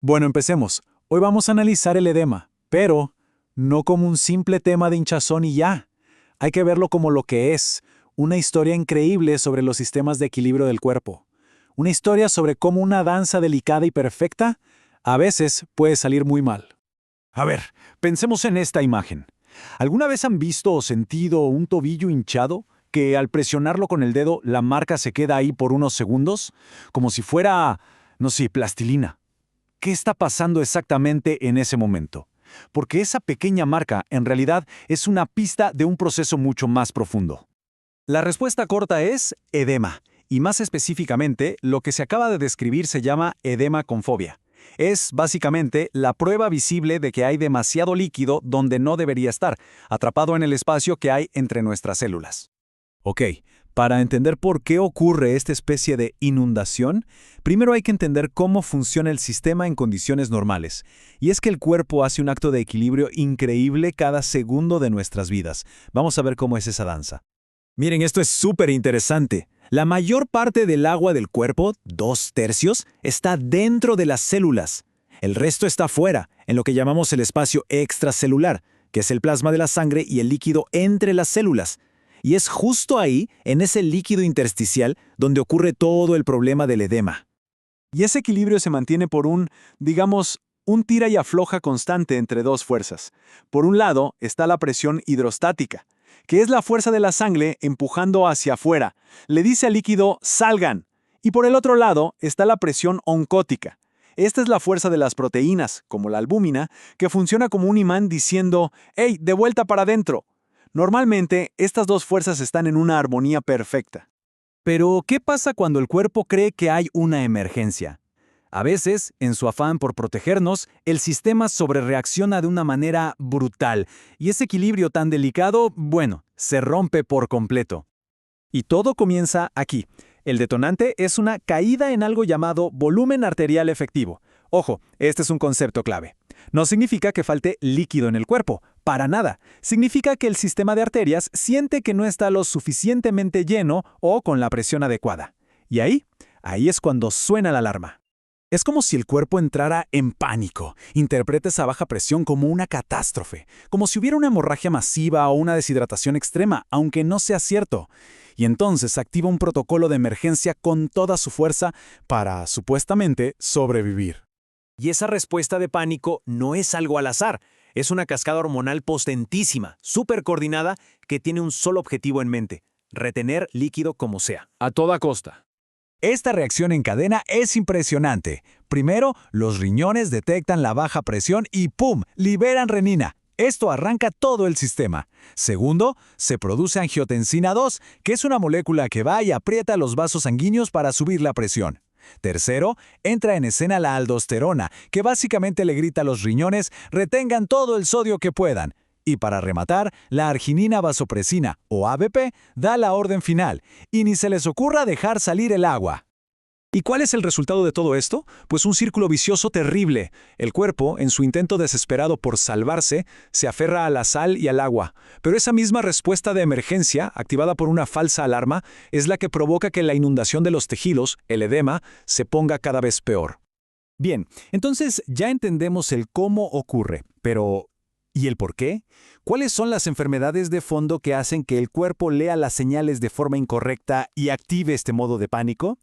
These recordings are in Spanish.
Bueno, empecemos. Hoy vamos a analizar el edema, pero no como un simple tema de hinchazón y ya. Hay que verlo como lo que es, una historia increíble sobre los sistemas de equilibrio del cuerpo. Una historia sobre cómo una danza delicada y perfecta a veces puede salir muy mal. A ver, pensemos en esta imagen. ¿Alguna vez han visto o sentido un tobillo hinchado que al presionarlo con el dedo la marca se queda ahí por unos segundos? Como si fuera, no sé, plastilina. ¿Qué está pasando exactamente en ese momento? Porque esa pequeña marca en realidad es una pista de un proceso mucho más profundo. La respuesta corta es edema, y más específicamente, lo que se acaba de describir se llama edema con fobia. Es básicamente la prueba visible de que hay demasiado líquido donde no debería estar, atrapado en el espacio que hay entre nuestras células. Ok, para entender por qué ocurre esta especie de inundación, primero hay que entender cómo funciona el sistema en condiciones normales. Y es que el cuerpo hace un acto de equilibrio increíble cada segundo de nuestras vidas. Vamos a ver cómo es esa danza. Miren, esto es súper interesante. La mayor parte del agua del cuerpo, 2/3, está dentro de las células. El resto está fuera, en lo que llamamos el espacio extracelular, que es el plasma de la sangre y el líquido entre las células. Y es justo ahí, en ese líquido intersticial, donde ocurre todo el problema del edema. Y ese equilibrio se mantiene por un tira y afloja constante entre dos fuerzas. Por un lado está la presión hidrostática, que es la fuerza de la sangre empujando hacia afuera. Le dice al líquido, ¡salgan! Y por el otro lado está la presión oncótica. Esta es la fuerza de las proteínas, como la albúmina, que funciona como un imán diciendo, ¡hey, de vuelta para adentro! Normalmente, estas dos fuerzas están en una armonía perfecta. Pero, ¿qué pasa cuando el cuerpo cree que hay una emergencia? A veces, en su afán por protegernos, el sistema sobrereacciona de una manera brutal, y ese equilibrio tan delicado, bueno, se rompe por completo. Y todo comienza aquí. El detonante es una caída en algo llamado volumen arterial efectivo. Ojo, este es un concepto clave. No significa que falte líquido en el cuerpo, para nada. Significa que el sistema de arterias siente que no está lo suficientemente lleno o con la presión adecuada. Y ahí es cuando suena la alarma. Es como si el cuerpo entrara en pánico, interpreta esa baja presión como una catástrofe, como si hubiera una hemorragia masiva o una deshidratación extrema, aunque no sea cierto. Y entonces activa un protocolo de emergencia con toda su fuerza para, supuestamente, sobrevivir. Y esa respuesta de pánico no es algo al azar, es una cascada hormonal potentísima, súper coordinada, que tiene un solo objetivo en mente: retener líquido como sea. A toda costa. Esta reacción en cadena es impresionante. Primero, los riñones detectan la baja presión y ¡pum!, liberan renina. Esto arranca todo el sistema. Segundo, se produce angiotensina 2, que es una molécula que va y aprieta los vasos sanguíneos para subir la presión. Tercero, entra en escena la aldosterona, que básicamente le grita a los riñones, retengan todo el sodio que puedan. Y para rematar, la arginina vasopresina, o ABP, da la orden final, y ni se les ocurra dejar salir el agua. ¿Y cuál es el resultado de todo esto? Pues un círculo vicioso terrible. El cuerpo, en su intento desesperado por salvarse, se aferra a la sal y al agua. Pero esa misma respuesta de emergencia, activada por una falsa alarma, es la que provoca que la inundación de los tejidos, el edema, se ponga cada vez peor. Bien, entonces ya entendemos el cómo ocurre, pero ¿y el por qué? ¿Cuáles son las enfermedades de fondo que hacen que el cuerpo lea las señales de forma incorrecta y active este modo de pánico?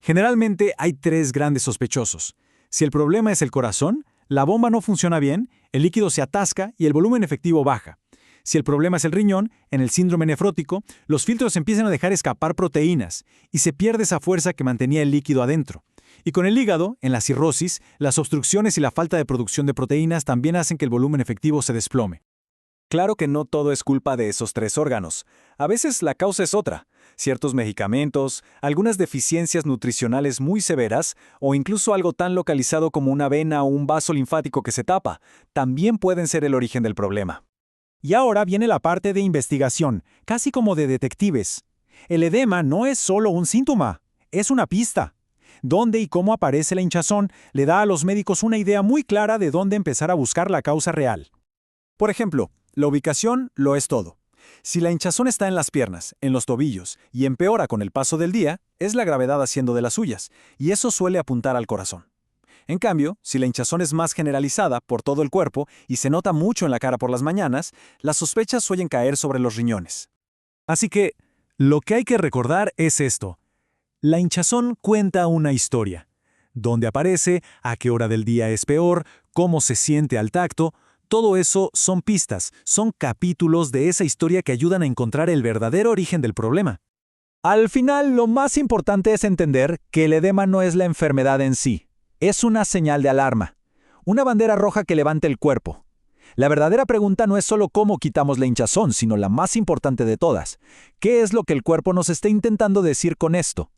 Generalmente hay tres grandes sospechosos. Si el problema es el corazón, la bomba no funciona bien, el líquido se atasca y el volumen efectivo baja. Si el problema es el riñón, en el síndrome nefrótico, los filtros empiezan a dejar escapar proteínas y se pierde esa fuerza que mantenía el líquido adentro. Y con el hígado, en la cirrosis, las obstrucciones y la falta de producción de proteínas también hacen que el volumen efectivo se desplome. Claro que no todo es culpa de esos tres órganos. A veces la causa es otra. Ciertos medicamentos, algunas deficiencias nutricionales muy severas o incluso algo tan localizado como una vena o un vaso linfático que se tapa, también pueden ser el origen del problema. Y ahora viene la parte de investigación, casi como de detectives. El edema no es solo un síntoma, es una pista. Dónde y cómo aparece la hinchazón le da a los médicos una idea muy clara de dónde empezar a buscar la causa real. Por ejemplo, la ubicación lo es todo. Si la hinchazón está en las piernas, en los tobillos y empeora con el paso del día, es la gravedad haciendo de las suyas, y eso suele apuntar al corazón. En cambio, si la hinchazón es más generalizada por todo el cuerpo y se nota mucho en la cara por las mañanas, las sospechas suelen caer sobre los riñones. Así que, lo que hay que recordar es esto. La hinchazón cuenta una historia. Dónde aparece, a qué hora del día es peor, cómo se siente al tacto, todo eso son pistas, son capítulos de esa historia que ayudan a encontrar el verdadero origen del problema. Al final, lo más importante es entender que el edema no es la enfermedad en sí. Es una señal de alarma, una bandera roja que levanta el cuerpo. La verdadera pregunta no es solo cómo quitamos la hinchazón, sino la más importante de todas. ¿Qué es lo que el cuerpo nos está intentando decir con esto?